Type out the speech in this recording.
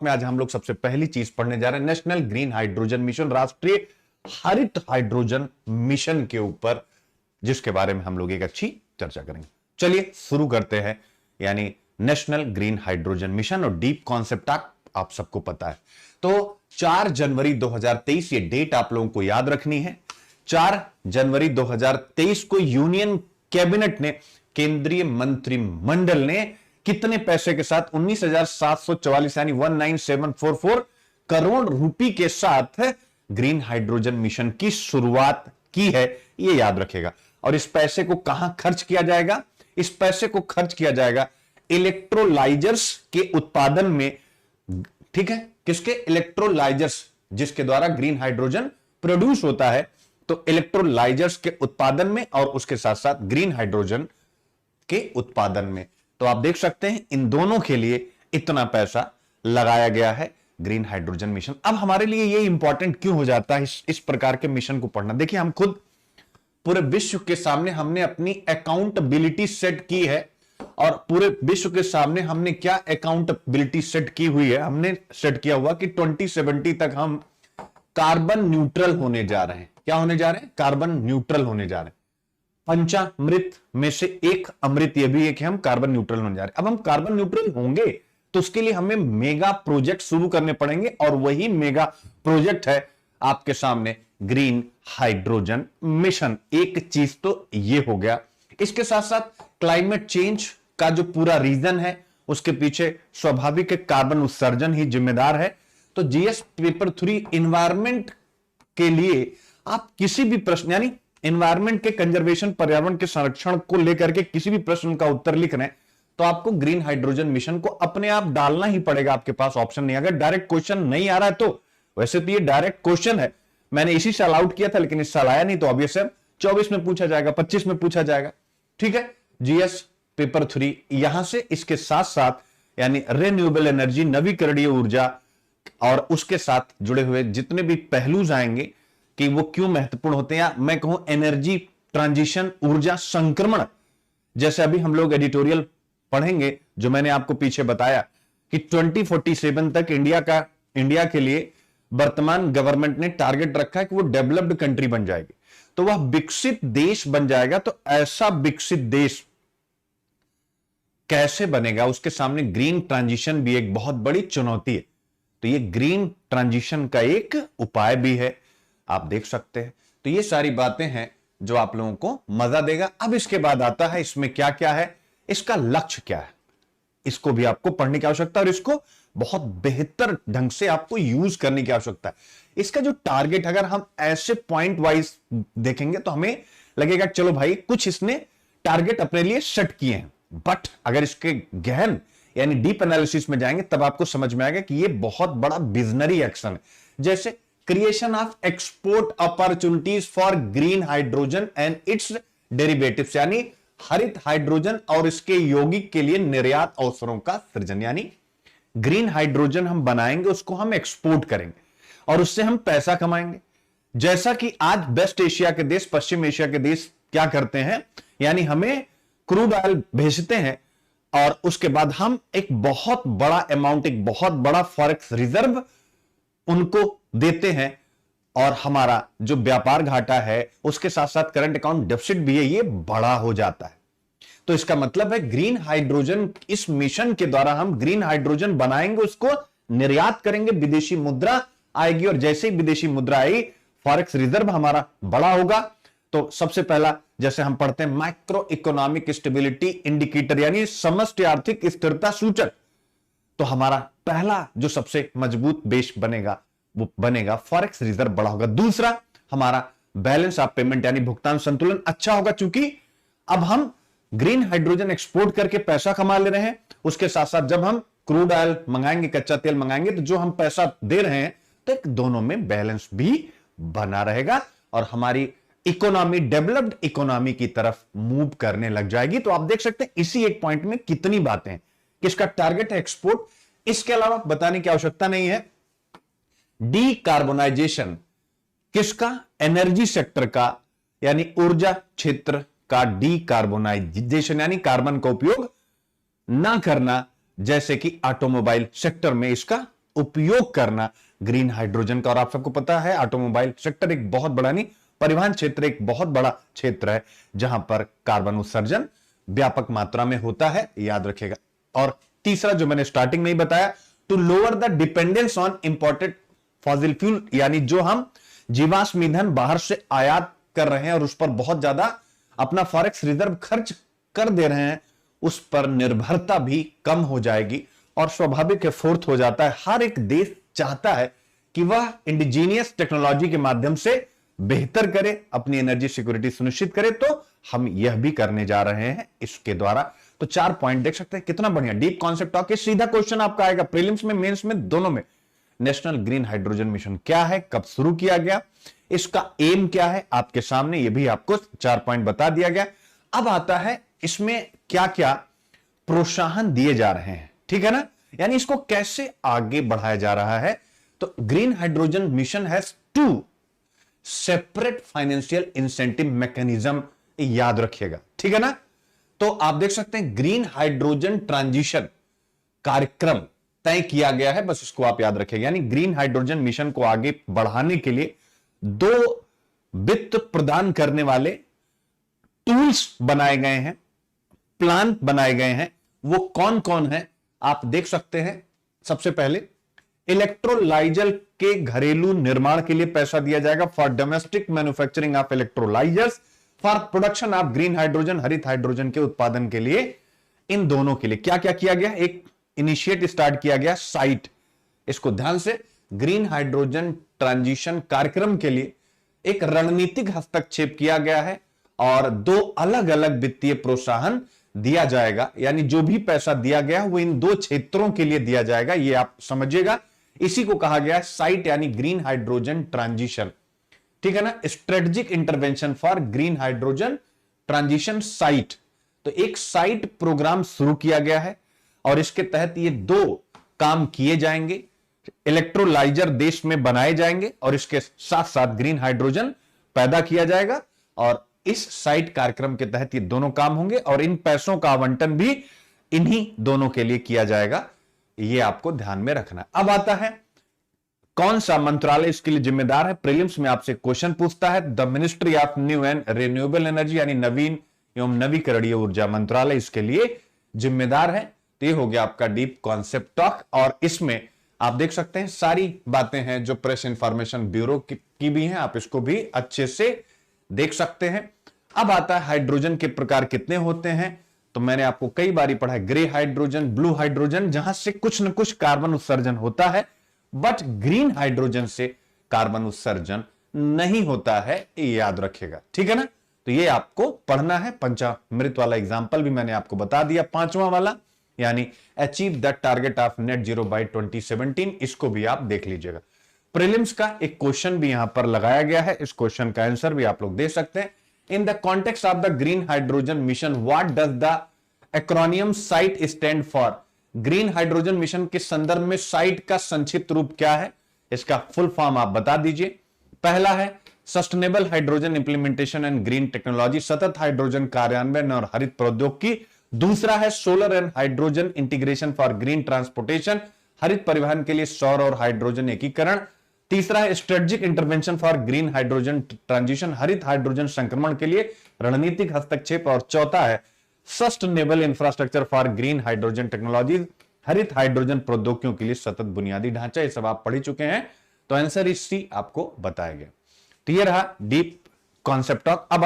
में आज हम लोग सबसे पहली चीज पढ़ने जा रहे हैं नेशनल ग्रीन हाइड्रोजन मिशन, राष्ट्रीय हरित हाइड्रोजन मिशन के ऊपर, जिसके बारे में हम लोग एक अच्छी चर्चा करेंगे। चलिए शुरू करते हैं। यानी नेशनल ग्रीन हाइड्रोजन मिशन और डीप कॉन्सेप्ट आप सबको पता है। तो 4 जनवरी 2023 ये डेट आप लोगों को याद रखनी है। 4 जनवरी 2023 को यूनियन कैबिनेट ने, केंद्रीय मंत्रिमंडल ने कितने पैसे के साथ 19,744 यानी 19,744 करोड़ रुपए के साथ ग्रीन हाइड्रोजन मिशन की शुरुआत की है, यह याद रखेगा। और इस पैसे को कहां खर्च किया जाएगा? इस पैसे को खर्च किया जाएगा इलेक्ट्रोलाइजर्स के उत्पादन में। ठीक है, किसके? इलेक्ट्रोलाइजर्स, जिसके द्वारा ग्रीन हाइड्रोजन प्रोड्यूस होता है। तो इलेक्ट्रोलाइजर्स के उत्पादन में और उसके साथ साथ ग्रीन हाइड्रोजन के उत्पादन में। तो आप देख सकते हैं इन दोनों के लिए इतना पैसा लगाया गया है ग्रीन हाइड्रोजन मिशन। अब हमारे लिए ये इंपॉर्टेंट क्यों हो जाता है इस प्रकार के मिशन को पढ़ना? देखिए, हम खुद पूरे विश्व के सामने हमने अपनी अकाउंटेबिलिटी सेट की है, और पूरे विश्व के सामने हमने क्या अकाउंटेबिलिटी सेट की हुई है? हमने सेट किया हुआ कि 2070 तक हम कार्बन न्यूट्रल होने जा रहे हैं। क्या होने जा रहे हैं? कार्बन न्यूट्रल होने जा रहे हैं। पंचामृत में से एक अमृत यह भी है कि हम कार्बन न्यूट्रल होने जा रहे हैं। अब हम कार्बन न्यूट्रल होंगे तो उसके लिए हमें मेगा प्रोजेक्ट शुरू करने पड़ेंगे, और वही मेगा प्रोजेक्ट है आपके सामने ग्रीन हाइड्रोजन मिशन। एक चीज तो ये हो गया। इसके साथ साथ क्लाइमेट चेंज का जो पूरा रीजन है, उसके पीछे स्वाभाविक कार्बन उत्सर्जन ही जिम्मेदार है। तो जीएस पेपर 3 एनवायरमेंट के लिए आप किसी भी प्रश्न, यानी एनवायरमेंट के कंजर्वेशन, पर्यावरण के संरक्षण को लेकर के किसी भी प्रश्न का उत्तर लिख रहे हैं, तो आपको ग्रीन हाइड्रोजन मिशन को अपने आप डालना ही पड़ेगा। आपके पास ऑप्शन नहीं। अगर डायरेक्ट क्वेश्चन नहीं आ रहा है तो, वैसे तो ये डायरेक्ट क्वेश्चन है, मैंने इसी साल आउट किया था, लेकिन इस साल आया नहीं, तो ऑब्वियस है 24 में पूछा जाएगा, 25 में पूछा जाएगा। ठीक है, जीएस पेपर 3 यहां से इसके साथ साथ यानी रिन्यूएबल एनर्जी, नवीकरणीय ऊर्जा, और उसके साथ जुड़े हुए जितने भी पहलू आएंगे कि वो क्यों महत्वपूर्ण होते हैं, या मैं कहूं एनर्जी ट्रांजिशन, ऊर्जा संक्रमण, जैसे अभी हम लोग एडिटोरियल पढ़ेंगे जो मैंने आपको पीछे बताया कि 2047 तक इंडिया के लिए वर्तमान गवर्नमेंट ने टारगेट रखा है कि वो डेवलप्ड कंट्री बन जाएगी, तो वह विकसित देश बन जाएगा। तो ऐसा विकसित देश कैसे बनेगा, उसके सामने ग्रीन ट्रांजिशन भी एक बहुत बड़ी चुनौती है। तो ये ग्रीन ट्रांजिशन का एक उपाय भी है, आप देख सकते हैं। तो ये सारी बातें हैं जो आप लोगों को मजा देगा। अब इसके बाद आता है इसमें क्या क्या है, इसका लक्ष्य क्या है, इसको भी आपको पढ़ने की आवश्यकता है, और इसको बहुत बेहतर ढंग से आपको यूज करने की आवश्यकता है। इसका जो टारगेट, अगर हम ऐसे पॉइंट वाइज देखेंगे तो हमें लगेगा चलो भाई कुछ इसने टारगेट अपने लिए सेट किए हैं, बट अगर इसके गहन यानी डीप एनालिसिस में जाएंगे तब आपको समझ में आएगा कि ये बहुत बड़ा विजनरी एक्शन है। जैसे creation of export opportunities for green hydrogen and it's derivatives, यानी हरित हाइड्रोजन और इसके यौगिक के लिए निर्यात अवसरों का सृजन। यानी ग्रीन हाइड्रोजन हम बनाएंगे, उसको हम एक्सपोर्ट करेंगे और उससे हम पैसा कमाएंगे। जैसा कि आज वेस्ट एशिया के देश, पश्चिम एशिया के देश क्या करते हैं, यानी हमें क्रूड ऑयल भेजते हैं और उसके बाद हम एक बहुत बड़ा अमाउंट, एक बहुत बड़ा फॉरेक्स रिजर्व उनको देते हैं, और हमारा जो व्यापार घाटा है उसके साथ साथ करंट अकाउंट डेफिसिट भी है, ये बड़ा हो जाता है। तो इसका मतलब है ग्रीन हाइड्रोजन, इस मिशन के द्वारा हम ग्रीन हाइड्रोजन बनाएंगे, उसको निर्यात करेंगे, विदेशी मुद्रा आएगी, और जैसे ही विदेशी मुद्रा आई, फॉरेक्स रिजर्व हमारा बड़ा होगा। तो सबसे पहला जैसे हम पढ़ते हैं माइक्रो इकोनॉमिक स्टेबिलिटी इंडिकेटर, यानी समष्टि आर्थिक स्थिरता सूचक, तो हमारा पहला जो सबसे मजबूत बेस बनेगा वो बनेगा फॉरेक्स रिजर्व बड़ा होगा। दूसरा, हमारा बैलेंस ऑफ पेमेंट यानी भुगतान संतुलन अच्छा होगा, चूंकि अब हम ग्रीन हाइड्रोजन एक्सपोर्ट करके पैसा कमा ले रहे हैं। उसके साथ साथ जब हम क्रूड ऑयल मंगाएंगे, कच्चा तेल मंगाएंगे, तो जो हम पैसा दे रहे हैं तो एक दोनों में बैलेंस भी बना रहेगा, और हमारी इकोनॉमी डेवलप्ड इकोनॉमी की तरफ मूव करने लग जाएगी। तो आप देख सकते हैं इसी एक पॉइंट में कितनी बातें हैं। किसका टारगेट है? एक्सपोर्ट। इसके अलावा बताने की आवश्यकता नहीं है, डीकार्बोनाइजेशन किसका? एनर्जी सेक्टर का, यानी ऊर्जा क्षेत्र का डीकार्बोनाइजेशन, यानी कार्बन का उपयोग ना करना, जैसे कि ऑटोमोबाइल सेक्टर में इसका उपयोग करना ग्रीन हाइड्रोजन का। और आप सबको पता है ऑटोमोबाइल सेक्टर एक बहुत बड़ा, नहीं परिवहन क्षेत्र एक बहुत बड़ा क्षेत्र है जहां पर कार्बन उत्सर्जन व्यापक मात्रा में होता है, याद रखिएगा। और तीसरा जो मैंने स्टार्टिंग में ही बताया, to lower the dependence on imported fossil fuel, यानी जो हम जीवाश्म ईंधन बाहर से आयात कर रहे हैं और उस पर बहुत ज्यादा अपना फॉरेक्स रिजर्व खर्च कर दे रहे हैं, उस पर निर्भरता भी कम हो जाएगी। और स्वाभाविक है, फोर्थ हो जाता है, हर एक देश चाहता है कि वह इंडिजीनियस टेक्नोलॉजी के माध्यम से बेहतर करे, अपनी एनर्जी सिक्योरिटी सुनिश्चित करे। तो हम यह भी करने जा रहे हैं इसके द्वारा। तो 4 पॉइंट देख सकते हैं, कितना बढ़िया डीप कॉन्सेप्ट टॉक है। सीधा क्वेश्चन आपका आएगा प्रीलिम्स में, मेंस में, दोनों में। नेशनल ग्रीन हाइड्रोजन मिशन क्या है, कब शुरू किया गया, इसका एम क्या है, आपके सामने ये भी आपको 4 पॉइंट बता दिया गया। अब आता है इसमें क्या क्या प्रोत्साहन दिए जा रहे हैं, ठीक है ना, यानी इसको कैसे आगे बढ़ाया जा रहा है। तो green hydrogen mission has 2 separate financial incentive mechanism, याद रखिएगा, ठीक है ना। तो आप देख सकते हैं ग्रीन हाइड्रोजन ट्रांजिशन कार्यक्रम तय किया गया है, बस इसको आप याद रखिएगा। यानी ग्रीन हाइड्रोजन मिशन को आगे बढ़ाने के लिए 2 वित्त प्रदान करने वाले टूल्स बनाए गए हैं, प्लान बनाए गए हैं। वो कौन कौन है आप देख सकते हैं। सबसे पहले इलेक्ट्रोलाइजर के घरेलू निर्माण के लिए पैसा दिया जाएगा, for domestic manufacturing of electrolysers, for production of green hydrogen, हरित हाइड्रोजन के उत्पादन के लिए। इन दोनों के लिए क्या क्या किया गया, एक इनिशिएट स्टार्ट किया गया साइट, इसको ध्यान से, ग्रीन हाइड्रोजन ट्रांजिशन कार्यक्रम के लिए एक रणनीतिक हस्तक्षेप किया गया है और 2 अलग अलग वित्तीय प्रोत्साहन दिया जाएगा। यानी जो भी पैसा दिया गया वो इन 2 क्षेत्रों के लिए दिया जाएगा, ये आप समझिएगा। इसी को कहा गया है साइट, यानी ग्रीन हाइड्रोजन ट्रांजिशन, ठीक है ना, strategic intervention for green hydrogen transition site. तो एक साइट प्रोग्राम शुरू किया गया है और इसके तहत ये 2 काम किए जाएंगे। इलेक्ट्रोलाइजर देश में बनाए जाएंगे और इसके साथ साथ ग्रीन हाइड्रोजन पैदा किया जाएगा। और इस साइट कार्यक्रम के तहत ये दोनों काम होंगे और इन पैसों का आवंटन भी इन्हीं दोनों के लिए किया जाएगा, ये आपको ध्यान में रखना है। अब आता है कौन सा मंत्रालय इसके लिए जिम्मेदार है। प्रीलिम्स में आपसे क्वेश्चन पूछता है, the ministry of new and renewable energy, यानी नवीन एवं नवीकरणीय ऊर्जा मंत्रालय इसके लिए जिम्मेदार है। तो ये हो गया आपका डीप कॉन्सेप्ट टॉक। और इसमें आप देख सकते हैं सारी बातें हैं जो प्रेस इंफॉर्मेशन ब्यूरो की भी हैं, आप इसको भी अच्छे से देख सकते हैं। अब आता है हाइड्रोजन के प्रकार कितने होते हैं। तो मैंने आपको कई बार पढ़ा है, ग्रे हाइड्रोजन, ब्लू हाइड्रोजन, जहां से कुछ न कुछ कार्बन उत्सर्जन होता है, बट ग्रीन हाइड्रोजन से कार्बन उत्सर्जन नहीं होता है, याद रखिएगा, ठीक है ना। तो ये आपको पढ़ना है। पंचामृत वाला एग्जाम्पल भी मैंने आपको बता दिया, 5वां वाला, यानी achieve the target of net zero by 2017, इसको भी आप देख लीजिएगा। प्रीलिम्स का एक क्वेश्चन भी यहां पर लगाया गया है, इस क्वेश्चन का आंसर भी आप लोग दे सकते हैं। In the context of the green hydrogen mission, what does the acromion site stand for. Green hydrogen mission के संदर्भ में साइट का संक्षिप्त रूप क्या है, इसका फुल फॉर्म आप बता दीजिए। पहला है sustainable hydrogen implementation and green technology, सतत हाइड्रोजन कार्यान्वयन और हरित प्रौद्योगिकी। दूसरा है solar and hydrogen integration for green transportation, हरित परिवहन के लिए सौर और हाइड्रोजन एकीकरण। तीसरा है strategic intervention for green hydrogen transition, हरित हाइड्रोजन संक्रमण के लिए रणनीतिक हस्तक्षेप। और चौथा है sustainable infrastructure for green hydrogen technology, हरित हाइड्रोजन प्रौद्योगिकियों के लिए सतत बुनियादी ढांचा। ये सब आप पढ़ चुके हैं, तो आंसर इस सी आपको बताया गया। तो ये रहा डीप कॉन्सेप्ट टॉक। अब